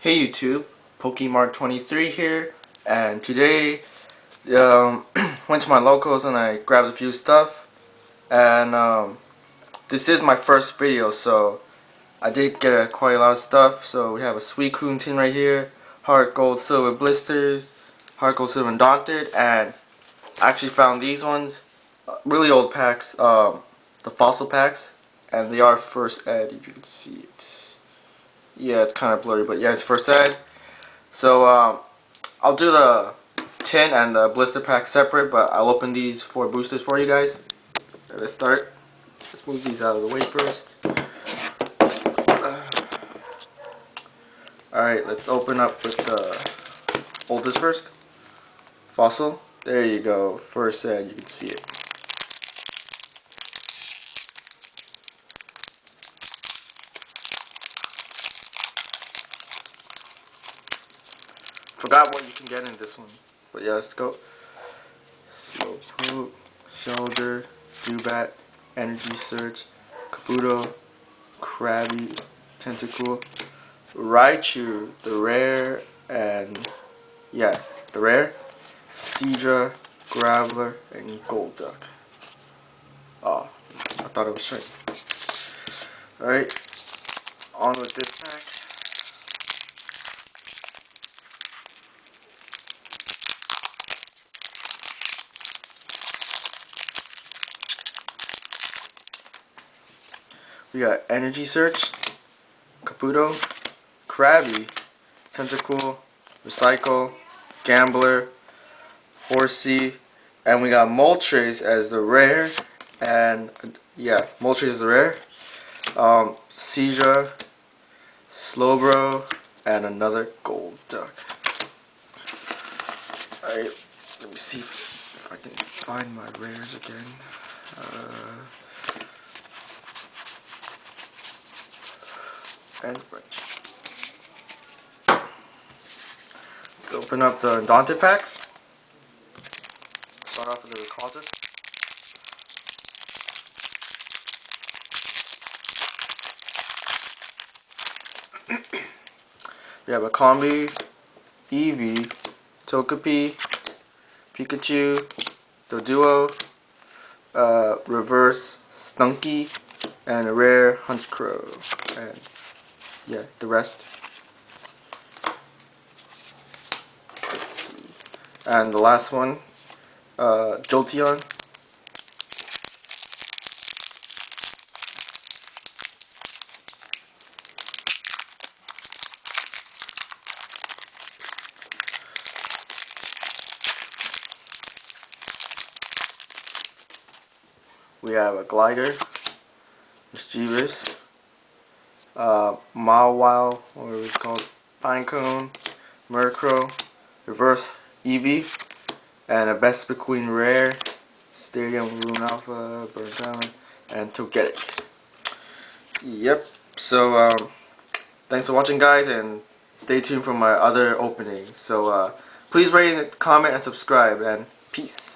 Hey YouTube, Pokemart23 here, and today went to my locals and I grabbed a few stuff, and this is my first video, so I did get quite a lot of stuff. So we have a Suicune tin right here, Heart Gold Silver blisters, Heart Gold Silver Undaunted, and I actually found these ones, really old packs, the fossil packs, and they are first ed, if you can see it. Yeah, it's kind of blurry, but yeah, it's first ed. So I'll do the tin and the blister pack separate, but I'll open these 4 boosters for you guys. Let's start. Let's move these out of the way first. Alright, let's open up with the oldest first. Fossil. There you go. First ed, you can see it. Forgot what you can get in this one. But yeah, let's go. Slowpoke, Shoulder, Zubat, Energy Surge, Kabuto, Krabby, Tentacool, Raichu, the rare, and yeah, the rare, Seadra, Graveler, and Golduck. Oh, I thought it was shiny. Alright, on with this pack. We got Energy Search, Kabuto, Krabby, Tentacool, Recycle, Gambler, Horsey, and we got Moltres as the rare, and yeah, Moltres is the rare, Seadra, Slowbro, and another Golduck. Alright, let me see if I can find my rares again. And French. Let's open up the Undaunted packs. Start off with the Rayquaza. We have a Combee, Eevee, Togepi, Pikachu, Doduo, Reverse Stunky, and a rare Honchkrow. And yeah, the rest. Let's see. And the last one, Jolteon. We have a Glider, Mischievous, Mawile, whatever it's called, Pinecone, Murkrow, Reverse Eevee, and a Vespiquen Rare, Stadium Rune Alpha, Burn Talent, and Togetic. Yep, so thanks for watching guys, and stay tuned for my other openings. So please rate, comment, and subscribe, and peace.